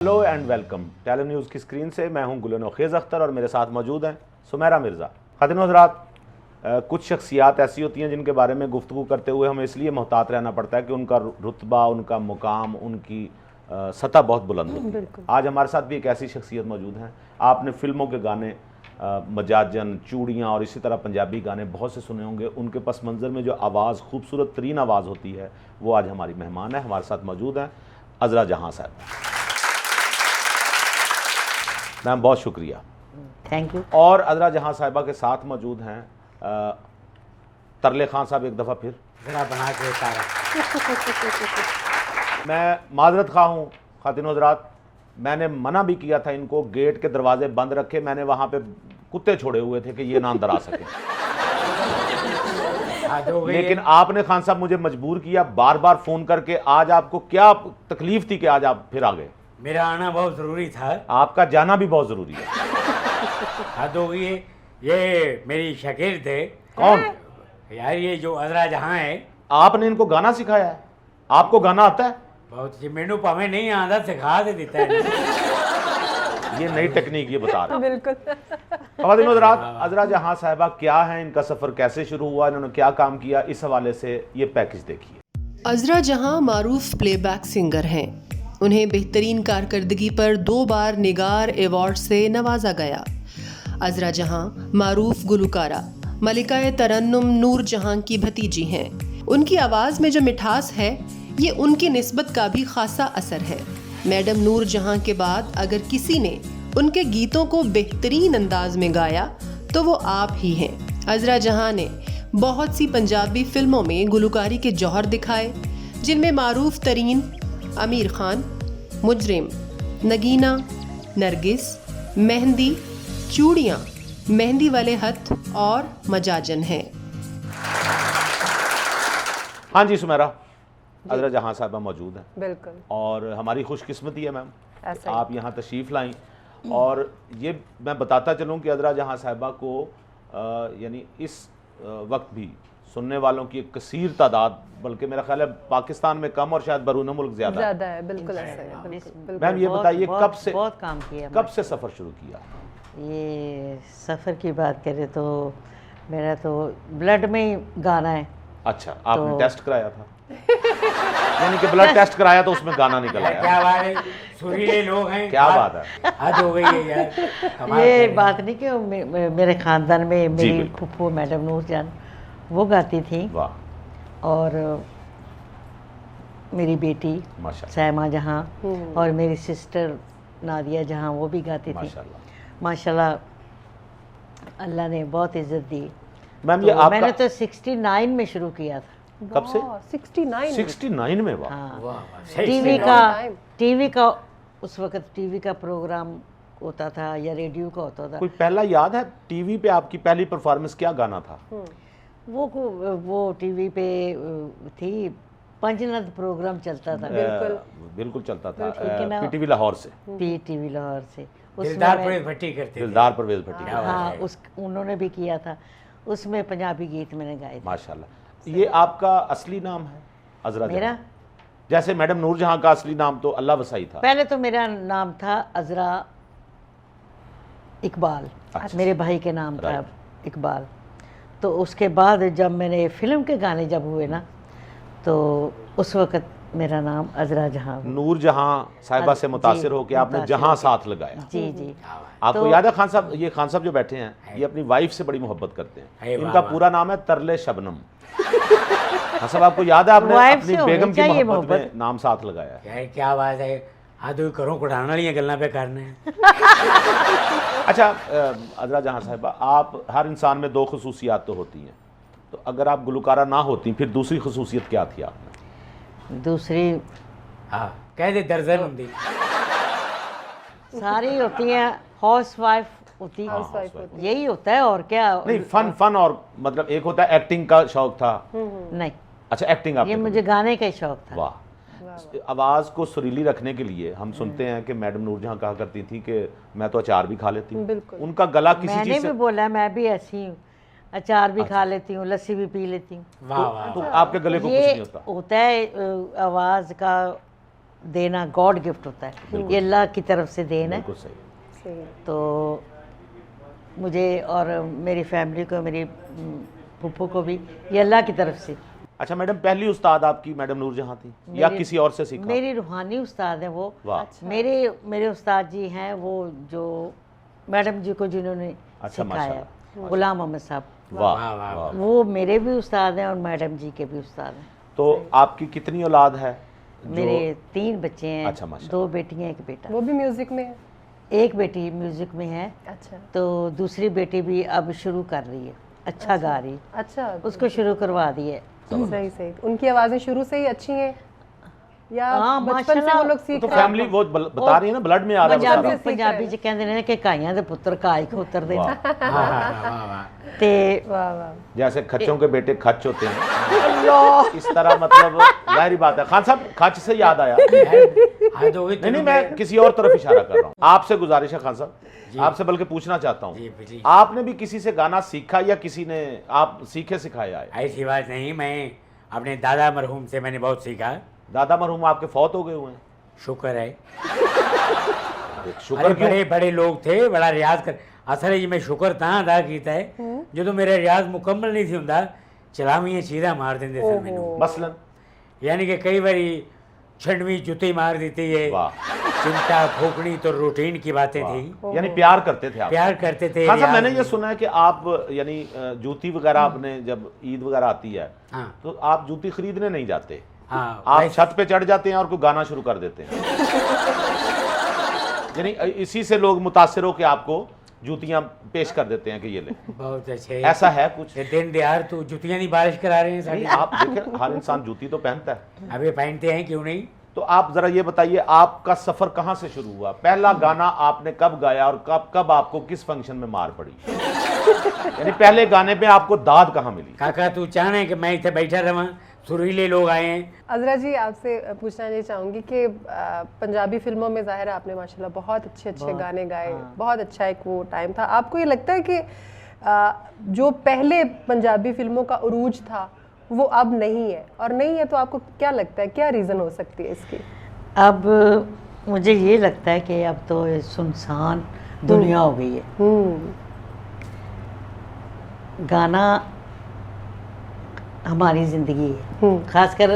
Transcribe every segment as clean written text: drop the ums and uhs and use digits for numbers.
Hello and welcome Tele News की screen से मैं हूं गुलन खेज़ अख्तर और मेरे साथ मौजूद हैं सुमेरा मिर्ज़ा। ख़ातिन हज़रात, कुछ शख्सियात ऐसी होती हैं जिनके बारे में गुफ्तगू करते हुए हमें इसलिए मोहतात रहना पड़ता है कि उनका रुतबा, उनका मुकाम, उनकी सतह बहुत बुलंद होती है। आज हमारे साथ भी एक ऐसी शख्सियत मौजूद हैं। आपने फिल्मों के गाने मजाजन, चूड़ियाँ और इसी तरह पंजाबी गाने बहुत से सुने होंगे। उनके पस मंज़र में जो आवाज़, खूबसूरत तरीन आवाज़ होती है, वो आज हमारी मेहमान है। हमारे साथ मौजूद हैं अज़रा जहाँ साहब। मैम बहुत शुक्रिया, थैंक यू। और अज़रा जहाँ साहिबा के साथ मौजूद हैं तरले खान साहब। एक दफ़ा फिर जरा बना के उतारा। मैं माजरत खा हूँ ख़ातिन हज़रात, मैंने मना भी किया था इनको, गेट के दरवाजे बंद रखे, मैंने वहाँ पे कुत्ते छोड़े हुए थे कि ये ना अंदर आ सके। लेकिन आपने खान साहब मुझे मजबूर किया बार बार फ़ोन करके। आज आपको क्या तकलीफ़ थी कि आज आप फिर आ गए? मेरा आना बहुत ज़रूरी था। आपका जाना भी बहुत ज़रूरी है। हद हो गई है। ये मेरी शागिर्द है। कौन? यार ये जो अज़रा जहाँ है। आपने इनको गाना सिखाया है? आपको गाना आता है? बहुत मेनू पावे नहीं आता, सिखा दे देता है। ये नई टेक्निक ये बता रहे हैं। बिल्कुल। ख़वातीन हज़रात, अज़रा जहाँ साहिबा क्या है, इनका सफ़र कैसे शुरू हुआ, इन्होंने क्या काम किया, इस हवाले से ये पैकेज देखिए। अज़रा जहाँ मारूफ प्लेबैक सिंगर हैं। उन्हें बेहतरीन कारकर्दगी पर 2 बार निगार अवार्ड से नवाजा गया। अज़रा जहाँ मारूफ गुलकारा मलिका तरन्नुम नूर जहाँ की भतीजी हैं। उनकी आवाज़ में जो मिठास है, ये उनकी निस्बत का भी खासा असर है। मैडम नूर जहाँ के बाद अगर किसी ने उनके गीतों को बेहतरीन अंदाज में गाया तो वो आप ही हैं। अज़रा जहाँ ने बहुत सी पंजाबी फिल्मों में गुलकारी के जौहर दिखाए, जिनमें मारूफ तरीन आमिर खान, मुजरिम, नगीना, नरगिस, मेहंदी, चूड़ियाँ, मेहंदी वाले हथ और मजाजन हैं। हाँ जी सुमेरा, अज़रा जहाँ साहिबा मौजूद हैं। बिल्कुल। और हमारी खुशकिस्मती है मैम, ऐसा ही। आप यहाँ तशरीफ़ लाईं। और ये मैं बताता चलूँ कि अज़रा जहाँ साहिबा को यानी इस वक्त भी सुनने वालों की एक कसीर तादाद, बल्कि मेरा ख्याल है पाकिस्तान में कम और शायद बैरून मुल्क ज़्यादा है। बिल्कुल ऐसा है। बिल्कुल। मैम ये बताइए बहुत काम किया, कब से सफ़र शुरू किया? ये सफ़र की बात करें तो मेरा तो ब्लड में ही गाना है। अच्छा, आपने टेस्ट कराया था? यानी कि ब्लड टेस्ट कराया तो उसमें गाना निकल आया। क्या बात है, सुरीले लोग हैं। क्या बात है, हद हो गई है यार। ये बात नहीं कि मेरे ख़ानदान में मेरी फूफू मैडम नूर जान वो गाती थी। वाह। और मेरी बेटी सैमा जहाँ और मेरी सिस्टर नादिया जहाँ वो भी गाती थी। माशाल्लाह अल्लाह ने बहुत इज्जत दी। मैम तो ये आपका मैंने तो 69 में शुरू किया था। कब से? 69 में। वाह। हाँ। टीवी का उस वक्त टीवी का प्रोग्राम होता था या रेडियो का होता था। कोई पहला याद है टीवी पे आपकी पहली परफॉर्मेंस क्या गाना था? वो टीवी पे थी, पंचनद प्रोग्राम चलता था। बिल्कुल चलता था। पीटीवी लाहौर से। पीटीवी लाहौर से दिलदार परवेज़ भट्टी करते थे। दिलदार परवेज़ भट्टी। हाँ, उन्होंने भी किया था। उसमें पंजाबी गीत मैंने गाए थे। माशाल्लाह। ये आपका असली नाम है अज़रा जहाँ? मेरा जैसे मैडम नूर जहाँ का असली नाम तो अल्लाह वसाई था। पहले तो मेरा नाम था अज़रा इकबाल। मेरे भाई के नाम था इकबाल। तो उसके बाद जब मैंने फिल्म के गाने जब हुए ना, तो उस वक्त मेरा नाम अज़रा जहाँ, नूर जहाँ साहिबा से मुतासिर हो के आपने जहाँ साथ लगाया। जी जी। आपको याद है खान साहब, ये खान साहब जो बैठे हैं ये अपनी वाइफ से बड़ी मोहब्बत करते हैं। इनका पूरा नाम है तरले शबनम। खान साहब आपको याद है आपने अपनी बेगम की मोहब्बत में नाम साथ लगाया है? क्या बात है, आदू करो कुड़ाने वाली गल्लां पे करने। अच्छा अज़रा जहाँ साहिबा, आप हर इंसान में 2 खसूसियात तो होती हैं, तो अगर आप गुलकारा ना होती फिर दूसरी खसूसियत क्या थी आप में? दूसरी हाँ कह दे दर्जन होती सारी होती हैं। हाउस वाइफ होती यही होता है और क्या नहीं। फन और मतलब एक होता है एक्टिंग का शौक था। नहीं। अच्छा एक्टिंग ये मुझे गाने का ही शौक था। वाह। आवाज़ को सुरीली रखने के लिए हम सुनते हैं कि मैडम नूर जहाँ कहा करती थी कि मैं तो अचार भी खा लेती हूँ। उनका गला किसी चीज़ से, मैंने भी बोला मैं भी ऐसी हूँ, अचार भी खा लेती हूँ, लस्सी भी पी लेती हूँ। वाह वाह। तो आपके गले को कुछ नहीं होता? होता है आवाज़ का देना गॉड गिफ्ट होता है, ये अल्लाह की तरफ से देन है। बिल्कुल सही। सही। तो मुझे और मेरी फैमिली को, मेरी फूफू को भी, ये अल्लाह की तरफ से। अच्छा मैडम, पहली उस्ताद आपकी मैडम नूरजहां थी या मेरी- किसी और से सीखा? मेरी रूहानी उस्ताद है वो। वाह। मेरे उस्ताद जी हैं वो जो मैडम जी को जिन्होंने अच्छा, सिखाया, माशाल्लाह। गुलाम मोहम्मद साहब, वाह वाह, वाह, वाह। वो मेरे भी उस्ताद हैं और मैडम जी के भी उस्ताद हैं। तो आपकी कितनी औलाद है? मेरे 3 बच्चे हैं। अच्छा, माशाल्लाह। 2 बेटियां 1 बेटा। वो भी म्यूजिक में है? एक बेटी म्यूजिक में है, अच्छा तो दूसरी बेटी भी अब शुरू कर रही है, अच्छा गा रही है, अच्छा। उसको शुरू करवा दी है। सही सही। उनकी आवाजें शुरू से ही अच्छी हैं या हाँ, बचपन से वो माशाल्लाह। लोग सीख तो रहे हैं? फैमिली वो बता रही है ना, ब्लड में आ रहा है वो पंजाबी सारा। पंजाबी च कहंदे ने कि काइयां दे पुत्तर काई खोतर दे। वाह। वाह, वाह, वाह, वाह। ते वाह वाह। जैसे खच्चों के बेटे खच होते हैं, इस तरह मतलब जाहिर बात है। खान साहब, खच से याद आया, हद हो गई नहीं नहीं, तुम्हें। मैं किसी और तरफ इशारा कर रहा हूँ। आपसे गुजारिश है खान साहब, आपसे बल्कि पूछना चाहता जी, हूँ, प्लीज। आपने भी किसी से गाना सीखा या किसी ने आप सीखे सिखाया है? ऐसी बात नहीं, मैं अपने दादा मरहूम से मैंने बहुत सीखा। दादा मरहूम आपके फौत हो गए हुए हैं? शुक्र है। शुक्र अरे क्यों? बड़े बड़े लोग थे, बड़ा रियाज कर। असल जी मैं शुक्र ਤਾਂ अदा ਕੀਤਾ ਹੈ ਜਦੋਂ ਮੇਰਾ ਰਿਆਜ਼ ਮੁਕੰਮਲ ਨਹੀਂ ਸੀ ਹੁੰਦਾ, ਚਲਾਵੀਆਂ ਚੀਜ਼ਾਂ ਮਾਰ ਦਿੰਦੇ ਸਨ ਮੈਨੂੰ। मसलन यानी कि कई बारी छंडवी जुती मार देती है, वाह। चिमटा फूकनी तो रूटीन की बातें थी। यानी प्यार करते थे आप? प्यार करते थे। हाँ साहब, रियाज मैंने ये में। सुना है कि आप यानी जूती वगैरह आपने जब ईद वगैरह आती है हाँ तो आप जूती खरीदने नहीं जाते, हाँ, आप वैसे- छत पे चढ़ जाते हैं और कोई गाना शुरू कर देते हैं। यानी इसी से लोग मुतासिर हो के आपको जूतियां पेश कर देते हैं कि ये ले। बहुत अच्छे। ऐसा है कुछ? ये दिन दिहाड़ तो जुतियां नहीं बारिश करा रहे हैं नहीं, साड़ी। आप देखें, हर इंसान जूती तो पहनता है। अभी पहनते हैं, क्यों नहीं। तो आप जरा ये बताइए, आपका सफर कहाँ से शुरू हुआ? पहला गाना आपने कब गाया और कब कब आपको किस फंक्शन में मार पड़ी? यानी पहले गाने पे आपको दाद कहाँ मिली? काका तू चाहना है कि मैं इतने बैठा रहा, सुरीले लोग आए हैं। अजरा जी, आपसे पूछना ये चाहूंगी कि पंजाबी फिल्मों में जाहिर है आपने माशाल्लाह बहुत अच्छे गाने गाए, बहुत अच्छा एक वो टाइम था। आपको ये लगता है कि जो पहले पंजाबी फिल्मों का उरूज था वो अब नहीं है, और नहीं है तो आपको क्या लगता है, क्या रीज़न हो सकती है इसकी? अब मुझे ये लगता है कि अब तो ये सुनसान दुनिया हो गई है। गाना हमारी ज़िंदगी है, खासकर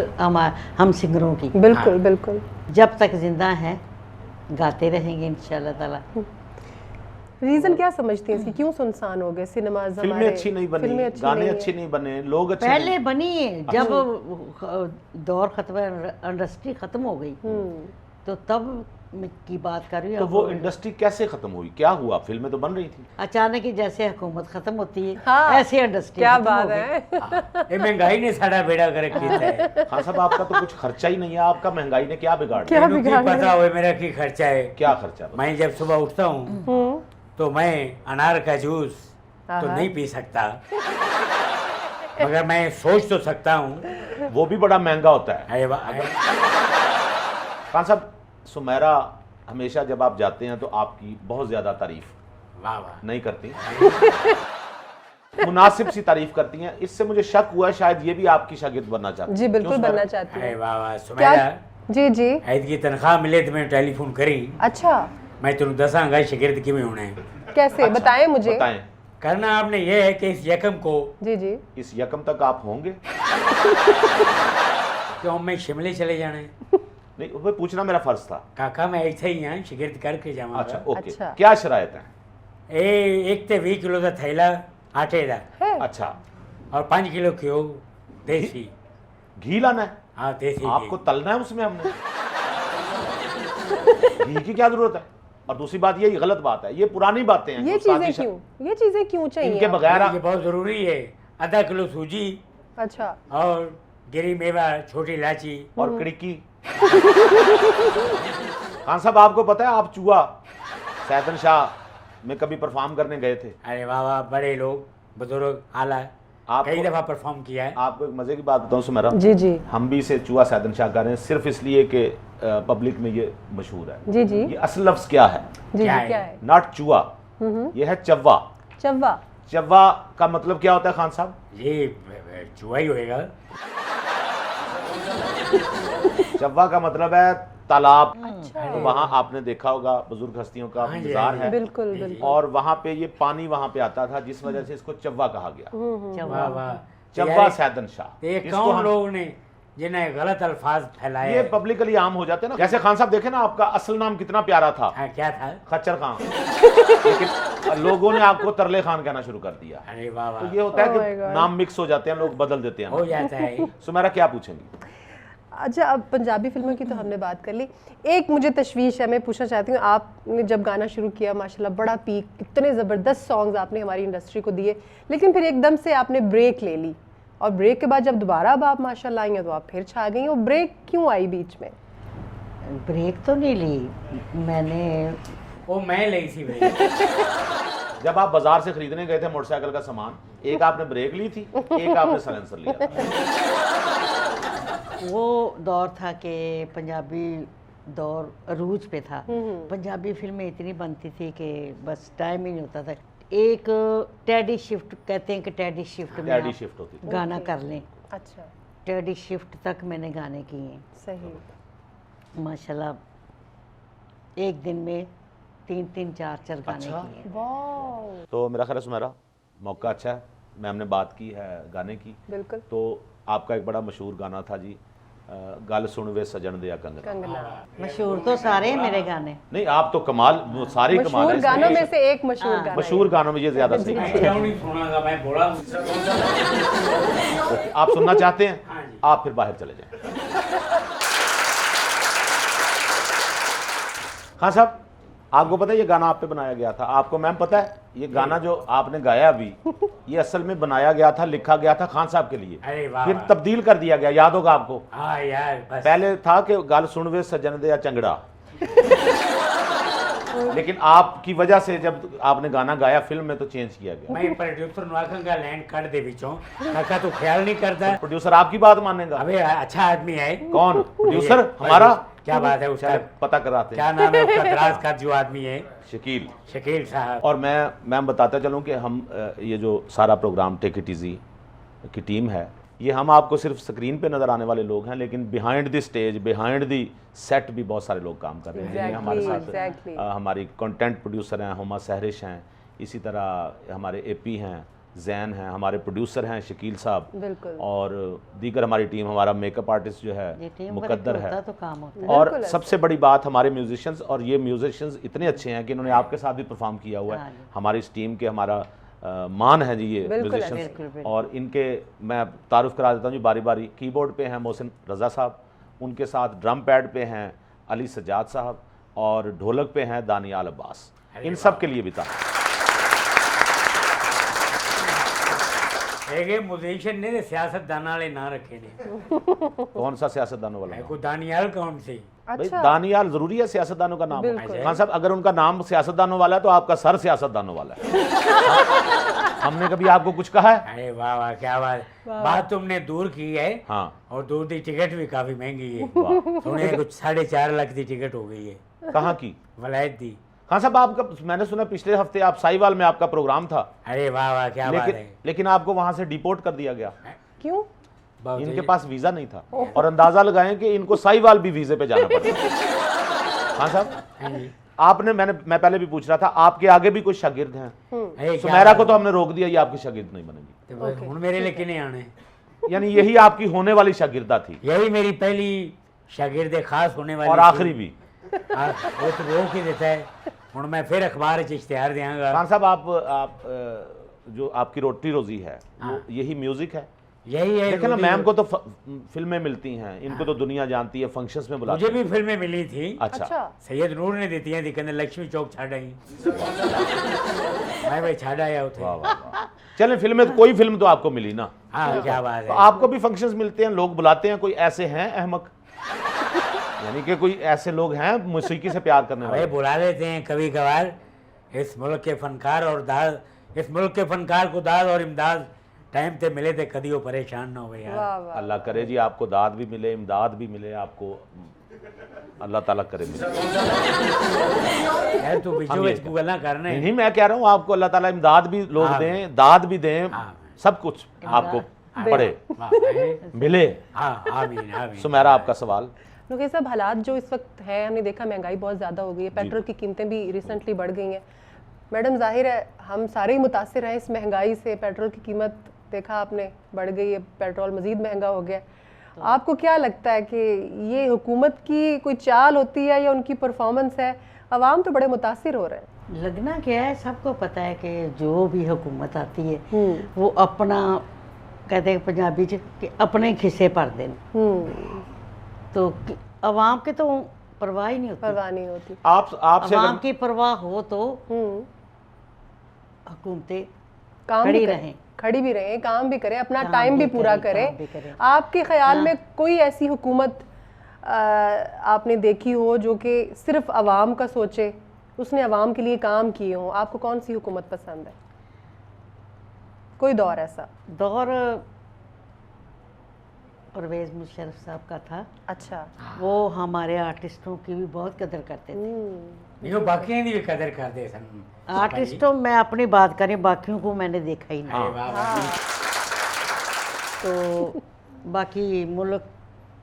हम सिंगरों की। बिल्कुल बिल्कुल। जब तक जिंदा हैं गाते रहेंगे इंशाल्लाह ताला। रीजन क्या समझती हैं इसकी, क्यों सुनसान हो गए सिनेमा? फिल्में अच्छी नहीं बनी, गाने अच्छे नहीं बने, लोग अच्छे पहले नहीं। बनी है, जब दौर खत्म, इंडस्ट्री खत्म हो गई तो तब की बात कर रही तो हूँ। वो इंडस्ट्री कैसे खत्म हुई? क्या हुआ? फिल्में तो बन रही थी। अचानक ही जैसे हुकूमत खत्म होती है, हाँ, ऐसे इंडस्ट्री क्या खत्म हो बात गई। है। ये महंगाई ने साड़ा बेड़ा कर किया है। खान साहब, आपका तो कुछ खर्चा ही नहीं है, आपका महंगाई ने क्या बिगाड़ क्या दिया? इनको की बिगाड़ पता हो मेरा की खर्चा है। क्या खर्चा? मैं जब सुबह उठता हूँ तो मैं अनार का जूस तो नहीं पी सकता, मगर मैं सोच तो सकता हूँ। वो भी बड़ा महंगा होता है। अरे वाह, अरे खान साहब, सुमेरा हमेशा जब आप जाते हैं तो आपकी बहुत ज्यादा तारीफ वाह वाह। नहीं करती, मुनासिब सी तारीफ करती हैं। इससे मुझे शक हुआ है शायद ये भी आपकी शागिर्द बनना चाहती है। जी बिल्कुल क्यों सुमेरा? बनना चाहती अरे हूँ। वाह वाह क्या? सुमेरा, जी जी। ऐद की तनख्वाह मिले तो मैं टेलीफोन करी, अच्छा, मैं तुम दसांगा शिगिर्द किमें होने हैं। कैसे अच्छा, बताएं मुझे। बताएं। करना आपने ये है कि इस यकम को, जी जी। इस यकम तक आप होंगे? क्यों मैं शिमले चले जाने? नहीं, वो पूछना मेरा फर्ज था। काका मैं ऐसे ही यहाँ शिगिर्द करके अच्छा, जाऊंगा। ओके। अच्छा। क्या शरायत है? ए 1 ते 20 किलो का थैला आटे का है? अच्छा, और 5 किलो घ्यो देसी। घी लाना है? हाँ देसी आपको घी। तलना है उसमें हमने? घी की क्या जरूरत है? और दूसरी बात, ये गलत बात है, ये पुरानी बातें हैं। ये जो शादी चीजें क्यों, ये चीजें क्यों चाहिए इनके आपको? बगैर ये बहुत जरूरी है। आधा किलो सूजी अच्छा, और गिरी मेवा, छोटी इलायची। और कड़की। खान साहब, आपको पता है आप चूहा सैदन शाह में कभी परफॉर्म करने गए थे? अरे वाह वाह, बड़े लोग, बुजुर्ग, आला, आपको- कई दफा परफॉर्म किया है। आपको एक मजे की बात बताऊं सुमेरा, जी जी हम भी इसे चूहा सैदन शाह कर रहे हैं सिर्फ इसलिए कि पब्लिक में ये मशहूर है। जी जी ये असल लफ्ज क्या है? जी जी क्या है? क्या है? नॉट चूहा, ये है चव्वा। चव्वा। चव्वा का मतलब क्या होता है खान साहब? ये चूहा ही होएगा। चव्वा का मतलब है तालाब, अच्छा। तो वहाँ आपने देखा होगा बुजुर्ग हस्तियों का हाँ जी, मज़ार हाँ जी। है, बिल्कुल बिल्कुल। और वहाँ पे ये पानी वहाँ पे आता था, जिस वजह से इसको चब्बा कहा गया। वाह वाह। चब्बा सैदन शाह, ये इसको कौन हम- लोग ने जिन्हें गलत अल्फाज फैलाए ये पब्लिकली आम हो जाते हैं ना। जैसे खान साहब देखे ना, आपका असल नाम कितना प्यारा था, हाँ, क्या था? खच्चर खान, लेकिन लोगों ने आपको तरले खान कहना शुरू कर दिया। अरे वाह तो वाह, ये होता है Oh my कि God. नाम मिक्स हो जाते हैं, लोग बदल देते हो हैं। जाता है। सुमेरा क्या पूछेंगी? अच्छा, अब पंजाबी फिल्मों की तो हमने बात कर ली। एक मुझे तशवीश है, मैं पूछना चाहती हूँ, आपने जब गाना शुरू किया माशाल्लाह बड़ा पीक, इतने ज़बरदस्त सॉन्ग्स आपने हमारी इंडस्ट्री को दिए, लेकिन फिर एकदम से आपने ब्रेक ले ली, और ब्रेक के बाद जब दोबारा अब आप माशाल्लाह आई हैं तो आप फिर छा गई। और ब्रेक क्यों आई बीच में? ब्रेक तो नहीं ली मैंने। वो मैं ली थी भाई। जब आप बाजार से खरीदने गए थे मोटरसाइकिल का सामान, एक आपने ब्रेक ली थी, एक आपने साइलेंसर लिया था। वो दौर था कि पंजाबी दौर अरूज पे था। पंजाबी फिल्में इतनी बनती थी कि बस टाइम ही नहीं होता था। एक टैडी शिफ्ट कहते हैं कि टैडी शिफ्ट में टैडी आप शिफ्ट होती थी। गाना कर लें, अच्छा, टैडी शिफ्ट तक मैंने गाने किए सही। माशाल्लाह। एक दिन में 3-3 4-4 गाने अच्छा। किए। वाह, तो मेरा ख्याल है सुमेरा, मौका अच्छा है, मैम ने बात की है गाने की, बिल्कुल। तो आपका एक बड़ा मशहूर गाना था जी, गल सुन वे सजन दिया कंगना। कंगना मशहूर तो सारे हैं मेरे गाने। नहीं, आप तो कमाल, वो सारे ही कमाल मशहूर है। गानों में से एक मशहूर गाना मशहूर गानों में ये ज्यादा सही मैं है। क्यों नहीं सुनागा, मैं बोला हूँ। ओके, आप सुनना चाहते हैं? हाँ जी। आप फिर बाहर चले जाएं। हाँ साहब, आपको पता है ये गाना आप पे बनाया गया था? आपको मैम पता है ये गाना जो आपने गाया अभी, ये असल में बनाया गया था, लिखा गया था खान साहब के लिए, अरे वाह फिर वाह। तब्दील कर दिया गया, याद होगा आपको? हाँ यार, बस पहले था कि गल सुन वे सजन दे या चंगड़ा, लेकिन आपकी वजह से जब आपने गाना गाया फिल्म में तो चेंज किया गया। मैं प्रोड्यूसर ਨੂੰ ਆਖਾਂਗਾ लैंड ਕੱਢ ਦੇ ਵਿੱਚੋਂ, ਕਾਕਾ तू ख्याल नहीं करता। प्रोड्यूसर आपकी बात मानेगा? अबे अच्छा आदमी है। कौन प्रोड्यूसर? हमारा? क्या बात है उसका? चले, पता कराते हैं। क्या नाम है उसका? दराज का जो आदमी है, शकील। शकील साहब। और मैं बताता चलूं कि हम ये जो सारा प्रोग्राम टेक इट इजी की टीम है, ये हम आपको सिर्फ स्क्रीन पे नज़र आने वाले लोग हैं, लेकिन behind the stage, behind the set भी बहुत सारे लोग काम कर रहे हैं। जिनमें हमारे साथ exactly. हमारी कंटेंट प्रोड्यूसर हैं हुमा सहरिश हैं, इसी तरह हमारे एपी हैं, जैन हैं, हमारे प्रोड्यूसर हैं शकील साहब, बिल्कुल। और दीगर हमारी टीम, हमारा मेकअप आर्टिस्ट जो ये है टीम मुकद्दर होता है। तो काम होता है। और बिल्कुल सबसे बड़ी बात हमारे म्यूजिशियंस, और ये म्यूजिशियंस इतने अच्छे हैं कि इन्होंने आपके साथ भी परफॉर्म किया हुआ हाँ है। जी। हमारी इस टीम के हमारा मान है जी ये बिल्कुल, म्यूजिशियंस। बिल्कुल, बिल्कुल। और इनके मैं तारुफ करा देता हूँ जी बारी बारी। कीबोर्ड पे हैं मोहसिन रज़ा साहब, उनके साथ ड्रम पैड पे हैं अली सज्जाद साहब, और ढोलक पे हैं दानियाल अब्बास। इन सब के लिए भी था। एक म्यूजिशियन ने सियासतदान वाले ना रखे ने। कौन सा सियासतदानों वाला नाम? को दानियाल कौन से? भाई अच्छा, दानियाल जरूरी है सियासतदानों का नाम? बिल्कुल। खान साहब, अगर उनका नाम सियासतदानों वाला है तो आपका सर सियासतदानों वाला है। हमने कभी आपको कुछ कहा है? अरे वाह वाह, क्या बात। बात तुमने दूर की है, हाँ। और दूर की टिकट भी काफी महंगी है। वाह। सुने कुछ 4.5 लाख की टिकट हो गई है कहाँ की? वलायत दी। खान साहब, आपका मैंने सुना पिछले हफ्ते आप साहिवाल में आपका प्रोग्राम था, अरे वाह वाह, क्या बात लेकिन है। लेकिन आपको वहां से डिपोर्ट कर दिया गया। क्यों? बहुत इनके ही- पास वीजा नहीं था, और अंदाजा लगाएं कि इनको साहिवाल भी वीजे पे जाना पड़ा। हाँ साहब, हाँ जी। आपने मैं पहले भी पूछ रहा था, आपके आगे भी कोई शागिर्द हैं? अरे क्या सुमेरा बात को तो हमने रोक दिया, ये आपकी शागिर्द नहीं बनेगी। है। तो बस हुन मेरे लेके नहीं आने। यानी यही आपकी होने वाली शागिर्दा थी, यही मेरी पहली शागिर्द खास होने वाली और थी। आखिरी भी। वो तो रोक ही देता है। हुन मैं फिर अखबार च इश्तिहार देंगा। खान साहब, आप जो आपकी रोटी रोजी है वो यही म्यूजिक है। यही है। देखे ना, रोटी- मैम को तो फिल्में मिलती हैं, इनको तो दुनिया जानती है, फंक्शंस में बुलाते मुझे हैं। भी फिल्में मिली थी। अच्छा, अच्छा, सैयद नूर ने दी थी, कहते लक्ष्मी चौक छाड़ आई। मैं भाई छाड़ आया उठे। वाह वाह वाह। चलें, फिल्में तो कोई फिल्म तो आपको मिली ना, हाँ, क्या बात तो है। आपको भी फंक्शंस मिलते हैं, लोग बुलाते हैं। कोई ऐसे हैं अहमक, यानी कि कोई ऐसे लोग हैं मौसीकी से प्यार करने भाई वाले? बुला लेते हैं कभी कभार। इस मुल्क के फनकार और दाद, इस मुल्क के फनकार को दाद और इमदाद टाइम पे मिले थे, कभी वो परेशान ना हो यार। वाह वाह। अल्लाह करे जी आपको दाद भी मिले, इमदाद भी मिले आपको, अल्लाह ताला करे मिले। यार तू बीचों हम ये बीच गल्ला करना है। नहीं, मैं कह रहा हूँ आपको अल्लाह ताला इमदाद भी लोग हाँ। दें, दाद भी दें, हाँ। सब कुछ आपको पड़े, वाह, भाई। मिले। हाँ, आमीन आमीन। सुमेरा, आपका सवाल? क्योंकि सब हालात जो इस वक्त है, हमने देखा महंगाई बहुत ज़्यादा हो गई है, पेट्रोल की कीमतें भी रिसेंटली बढ़ गई हैं। मैडम जाहिर है हम सारे ही मुतासिर हैं इस महंगाई से, पेट्रोल की कीमत देखा आपने बढ़ गई है, पेट्रोल मज़ीद महंगा हो गया। आपको क्या लगता है कि ये हुकूमत की कोई चाल होती है या उनकी परफॉर्मेंस है? अवाम तो बड़े मुतासिर हो रहे हैं। लगना क्या है, सबको पता है कि जो भी हुकूमत आती है वो अपना, कहते हैं पंजाबी च कि अपने खिस्से भर देन, तो अवाम के तो परवाह ही नहीं होती। परवाह नहीं होती। आपसे अवाम की परवाह हो तो हुकूमतें काम खड़ी भी रहें, खड़ी भी रहें, काम भी करें, अपना काम टाइम भी भी पूरा करें, काम भी करें। करें। आपके ख्याल में कोई ऐसी हुकूमत आपने देखी हो जो कि सिर्फ अवाम का सोचे, उसने अवाम के लिए काम किए हों? आपको कौन सी हुकूमत पसंद है? कोई दौर ऐसा? दौर परवेज़ मुशर्रफ साहब का था। अच्छा। वो हमारे आर्टिस्टों की भी बहुत कदर करते थे। नहीं वो बाकी भी कदर करते सन। आर्टिस्टों, मैं अपनी बात करें, बाकियों को मैंने देखा ही नहीं। अरे वाह वाह। तो बाकी मुल्क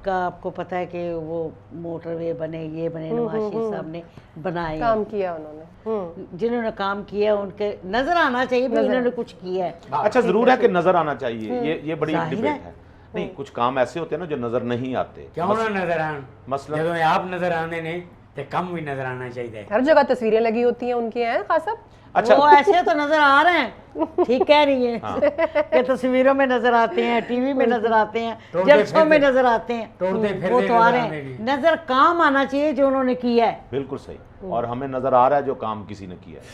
का आपको पता है कि वो मोटरवे बने, ये बने, नवाज शरीफ साहब ने बनाए, काम किया उन्होंने। जिन्होंने काम किया उनके नजर आना चाहिए भी उन्होंने कुछ किया है। अच्छा, जरूर है कि नजर आना चाहिए, ये बड़ी जाहिर डिबेट है। है। नहीं, कुछ काम ऐसे होते हैं ना जो नजर नहीं आते। क्यों ना नजर आन, मसलन जब आप नजर आने ने तो कम भी नजर आना चाहिए। हर जगह तस्वीरें लगी होती हैं उनकी, हैं खास साहब? अच्छा, वो ऐसे तो नजर आ रहे हैं, ठीक कह रही है कि तस्वीरों में नजर आते हैं, टीवी में नजर आते हैं, तोड़ते जलसों में फिरते- नजर आते हैं, तोड़ते फिरते वो तो आ नजर रहे आने हैं। नहीं। नजर काम आना चाहिए जो उन्होंने किया है। बिल्कुल सही। और हमें नजर आ रहा है जो काम किसी ने किया है,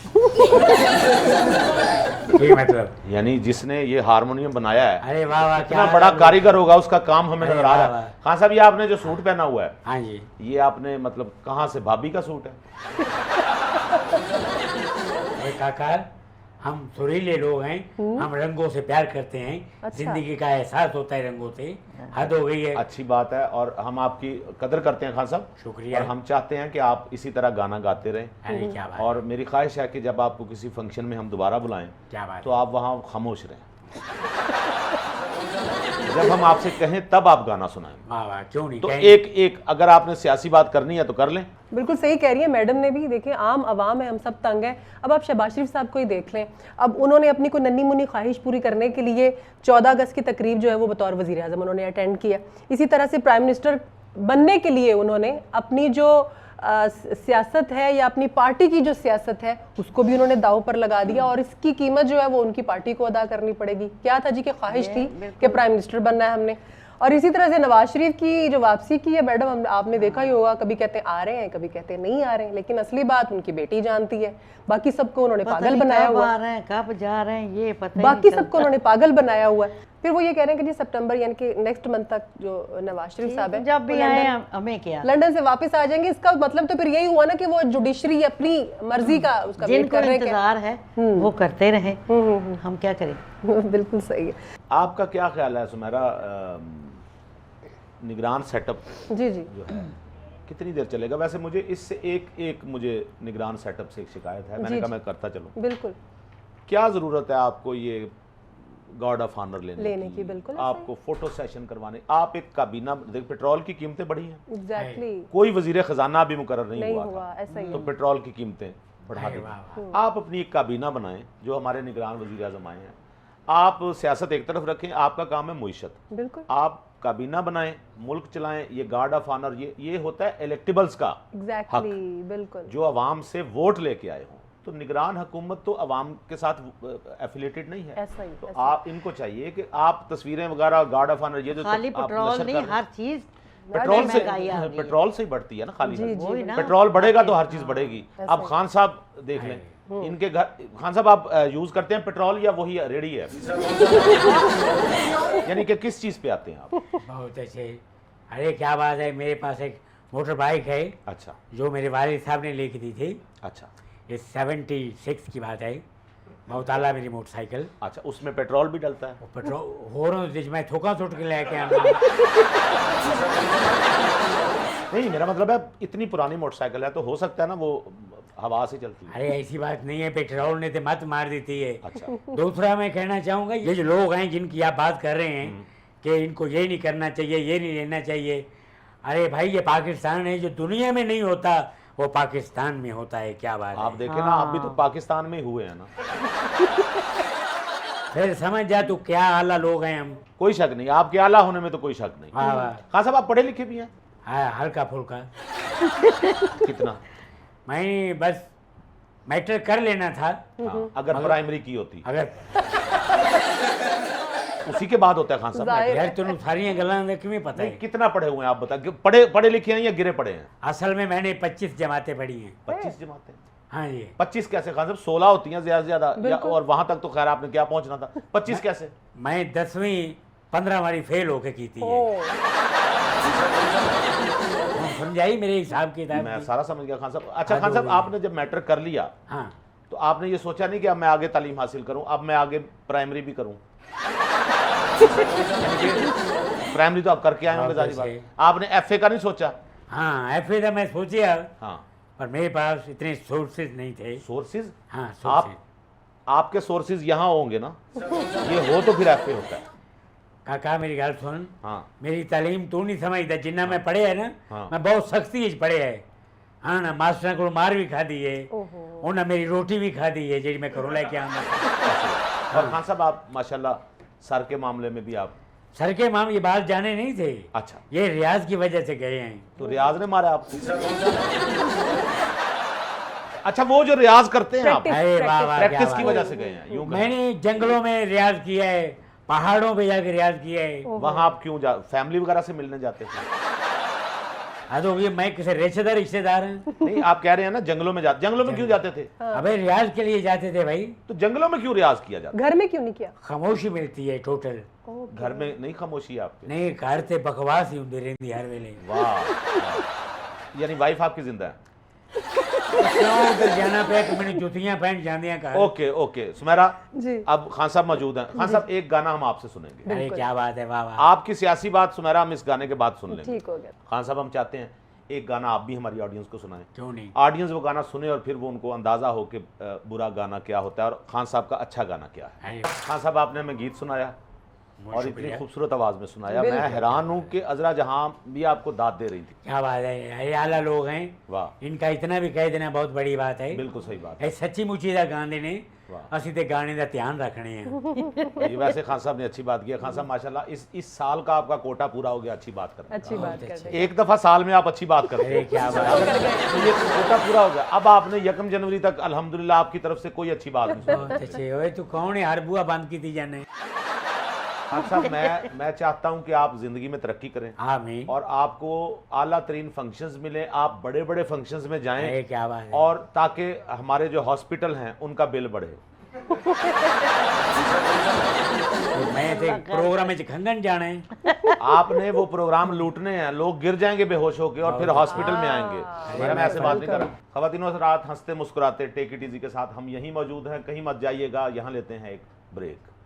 ये मतलब यानी जिसने ये हारमोनियम बनाया है, अरे वाह वाह, इतना क्या बड़ा कारीगर होगा, उसका काम हमें अरे नजर आ रहा वाह, है। वाह। खान साहब, ये आपने जो सूट पहना हुआ है, हाँ जी, ये आपने मतलब कहाँ से, भाभी का सूट है? अरे काका हम सुरीले लोग हैं, हम रंगों से प्यार करते हैं। अच्छा। जिंदगी का एहसास होता है रंगों से, हद हो गई है। अच्छी बात है, और हम आपकी कदर करते हैं खान साहब। शुक्रिया। और हम चाहते हैं कि आप इसी तरह गाना गाते रहें। अरे क्या बात, और मेरी ख्वाहिश है कि जब आपको किसी फंक्शन में हम दोबारा बुलाएं क्या बात तो आप वहाँ खामोश रहें। जब हम आपसे कहें तब आप गाना सुनाएं। वाह वाह, क्यों नहीं तो कहेंगे। एक अगर आपने सियासी बात करनी है तो कर लें। बिल्कुल सही कह रही है मैडम ने भी। देखिए, आम आवाम है, हम सब तंग हैं। अब आप शहबाज शरीफ साहब को ही देख लें, अब उन्होंने अपनी कोई नन्ही मुन्नी ख्वाहिश पूरी करने के लिए 14 अगस्त की तकरीब जो है वो बतौर वज़ीर आज़म उन्होंने अटेंड किया। इसी तरह से प्राइम मिनिस्टर बनने के लिए उन्होंने अपनी जो सियासत है या अपनी पार्टी की जो सियासत है उसको भी उन्होंने दाव पर लगा दिया, और इसकी कीमत जो है वो उनकी पार्टी को अदा करनी पड़ेगी। क्या था जी कि ख्वाहिश थी कि प्राइम मिनिस्टर बनना है हमने। और इसी तरह से नवाज शरीफ की जो वापसी की है मैडम, आपने देखा ही होगा, कभी कहते हैं आ रहे हैं, कभी कहते हैं नहीं आ रहे हैं, लेकिन असली बात उनकी बेटी जानती है। बाकी सबको उन्होंने पागल बनाया हुआ आ रहे हैं, कब जा रहे हैं, ये पता बाकी सबको उन्होंने पागल बनाया हुआ है। फिर वो ये कह रहे हैं कि जी सितंबर यानी कि नेक्स्ट मंथ तक जो नवाज शरीफ साहब है जब भी वो आए लंदन- हमें क्या, लंदन से वापस आ जाएंगे। इसका मतलब तो फिर यही हुआ ना कि वो जुडिशरी अपनी मर्जी का उसका वेट जिनको कर रहे हैं इंतजार है वो करते रहे, हम क्या करें। बिल्कुल सही है। आपका क्या ख्याल है सुमेरा, निगरान सेटअप जी जी। जो है कितनी देर चलेगा? वैसे मुझे इससे एक मुझे निगरान सेटअप से एक शिकायत है, मैंने कहा मैं करता चलूं। बिल्कुल क्या ज़रूरत है आपको ये गार्ड ऑफ ऑनर लेने की? बिल्कुल आपको फोटो सेशन करवाने, आप एक काबीना, देख पेट्रोल की कीमतें बढ़ी हैं, एग्जैक्टली कोई वजीर खजाना भी मुकर्रर नहीं नहीं हुआ हुआ, था, ऐसा ही तो है। पेट्रोल की कीमतें बढ़ा अरे दी। वाह वाह, आप अपनी एक काबीना बनाएं, जो हमारे निगरान वजीर आज़म आए हैं। आप सियासत एक तरफ रखें, आपका काम है मुइशत। बिल्कुल आप काबीना बनाएं, मुल्क चलाएं। ये गार्ड ऑफ ऑनर ये होता है इलेक्टिबल्स का, एग्जैक्टली बिल्कुल। जो अवाम से वोट लेके आए हों। तो निगरान हुकूमत तो अवाम के साथ एफिलेटेड नहीं है। ऐसा ही, तो ऐसा आप इनको चाहिए कि आप तस्वीरें वगैरह गार्ड ऑफ ऑनर ये जो खाली आप पेट्रोल नशर नहीं, कर रहे हैं, हर चीज पेट्रोल से महंगाई आ रही है। पेट्रोल से ही बढ़ती है ना, खाली नहीं। वही ना, पेट्रोल बढ़ेगा तो हर चीज बढ़ेगी। अब खान साहब देख लें, इनके घर, खान साहब आप यूज करते हैं पेट्रोल या वही रेडी है? यानी कि किस चीज पे आते हैं आप? बहुत अच्छे। अरे क्या बात है, मेरे पास एक मोटर बाइक है अच्छा जो मेरे वालिद साहब ने लेके दी थी। अच्छा ये 76 की बात है, बहुत आला मेरी मोटरसाइकिल। अच्छा, उसमें पेट्रोल भी डलता है? वो पेट्रोल हो रहा हूँ, मैं थोका सुट के लेके आना। नहीं, मेरा मतलब है इतनी पुरानी मोटरसाइकिल है तो हो सकता है ना वो हवा से चलती है। अरे ऐसी बात नहीं है, पेट्रोल ने तो मत मार देती है। अच्छा दूसरा मैं कहना चाहूँगा, ये जो लोग हैं जिनकी आप बात कर रहे हैं कि इनको ये नहीं करना चाहिए, ये नहीं लेना चाहिए, अरे भाई ये पाकिस्तान है, जो दुनिया में नहीं होता वो पाकिस्तान में होता है, क्या बात आप है। देखे ना, आप भी तो पाकिस्तान में ही हुए हैं ना। फिर समझ जा तू क्या आला लोग हैं हम। कोई शक नहीं, आपके आला होने में तो कोई शक नहीं। वाह वाह। खान साहब आप पढ़े लिखे भी हैं? हाँ, हल्का फुल्का। कितना? मैंने बस मैट्रिक कर लेना था, हाँ, अगर प्राइमरी की होती। अगर उसी के बाद होता है खान साहब। जाहिर यार तुम सारी गल्लां किमें पता नहीं, है। कितना पढ़े हुए हैं आप बता, पढ़े पढ़े लिखे हैं या गिरे पढ़े हैं? असल में मैंने 25 जमातें पढ़ी हैं। 25 जमातें? हाँ जी। 25 कैसे खान साहब? 16 होती हैं ज्यादा से ज्यादा, और वहां तक तो खैर आपने क्या पहुंचना था, 25 कैसे? मैं 10वीं 15 वाली फेल होके की थी। ओ, समझाई मेरे हिसाब किताब मैं की। सारा समझ गया खान साहब। अच्छा हाँ, खान साहब, तो आपने जब मैट्रिक कर लिया हाँ, तो आपने ये सोचा नहीं कि अब मैं आगे तालीम हासिल करूं, अब मैं आगे प्राइमरी भी करूं? प्राइमरी तो आप करके आए होंगे जारी बात। से। आपने एफए का नहीं सोचा? हाँ एफ ए मैं सोचिया, हाँ, पर मेरे पास इतने सोर्सेज नहीं थे। सोर्सेज? हाँ आप सोर्सेज। आपके सोर्सेज यहाँ होंगे ना, ये हो तो फिर एफए होता है। काका मेरी गल सुन, हाँ मेरी तालीम तू नहीं समझदा, जिन्ना मैं पढ़े है ना, हाँ। मैं बहुत सख्ती पढ़े है। हाँ ना, मास्टर को मार भी खाधी है, ओहो। उन्हें मेरी रोटी भी खाधी है जी मैं घरों लेके आऊंगा। और खान साहब आप माशाल्लाह सर के मामले में भी आप, सर के माम ये बात जाने नहीं थे, अच्छा, ये रियाज की वजह से गए हैं। तो रियाज ने मारा आपको? अच्छा, वो जो रियाज करते हैं आप अरे वाह वाह, क्या प्रैक्टिस की बात वजह है। से गए हैं, यूं मैंने जंगलों में रियाज किया है, पहाड़ों पे जाके रियाज किया है। वहां आप क्यों जा, फैमिली वगैरह से मिलने जाते थे? हाँ तो ये मैं किसी रिश्तेदार हैं। नहीं, आप कह रहे हैं ना जंगलों में जाते, जंगलों में क्यों जाते थे? अबे रियाज के लिए जाते थे भाई, तो जंगलों में क्यों रियाज किया जाता? घर में क्यों नहीं किया? खामोशी मिलती है टोटल। घर में नहीं खामोशी है आपके? नहीं घर से बकवास ही होती रहती हर वेले। वाह, वाह। यानी वाइफ आपकी जिंदा है? क्यों उधर जाना पे कि मैंने जुतियां पहन जांदियां घर। ओके ओके सुमेरा, जी। अब खान साहब मौजूद हैं। खान साहब एक गाना हम आपसे सुनेंगे, अरे क्या बात है, वाह वाह। आपकी सियासी बात सुमेरा हम इस गाने के बाद सुन लेंगे। ठीक हो गया। खान साहब हम चाहते हैं एक गाना आप भी हमारी ऑडियंस को सुनाएं, क्यों नहीं। ऑडियंस वो गाना सुने और फिर वो उनको अंदाजा हो कि बुरा गाना क्या होता है और खान साहब का अच्छा गाना क्या है। अरे खान साहब आपने हमें गीत सुनाया बहुत और इतनी शुक्रिया। खूबसूरत आवाज में सुनाया, मैं हैरान हूँ कि अजरा जहां भी आपको दाद दे रही थी। क्या बात है, ये आला लोग हैं, वाह, इनका इतना भी कह देना बहुत बड़ी बात है। बिल्कुल सही बात ਇਹ ਸੱਚੀ ਮੁੱਚੀ ਦਾ ਗਾਣੇ ਨੇ, वाह। ਅਸੀਂ ਤੇ ਗਾਣੇ ਦਾ ਧਿਆਨ ਰੱਖਣੇ ਆ। ये वैसे खान साहब ने अच्छी बात की है। खान साहब माशाल्लाह इस साल का आपका कोटा पूरा हो गया अच्छी बात करने अच्छी बात कर का। रहे एक दफा साल में आप अच्छी बात करते अरे हैं, क्या बात है, तो ये कोटा पूरा हो गया। अब आपने 1 जनवरी तक अल्हम्दुलिल्लाह आपकी तरफ से कोई अच्छी बात नहीं सुनी। बहुत अच्छे। ओए तू कौन है, हर बुआ बंद की थी जाने। खान साहब मैं चाहता हूं कि आप जिंदगी में तरक्की करें आमीन। और आपको आला तरीन फंक्शंस मिले, आप बड़े बड़े फंक्शंस में जाएं अरे क्या बात है। और ताकि हमारे जो हॉस्पिटल हैं उनका बिल बढ़े। मैं ते प्रोग्राम में खंगन जाना है। आपने वो प्रोग्राम लूटने हैं, लोग गिर जाएंगे बेहोश होके और फिर हॉस्पिटल में आएंगे। मैं ऐसे बात नहीं कर रहा। खवातीनों से रात हंसते मुस्कुराते टेक इट इजी के साथ हम यहीं मौजूद हैं, कहीं मत जाइएगा। यहाँ लेते हैं एक ब्रेक।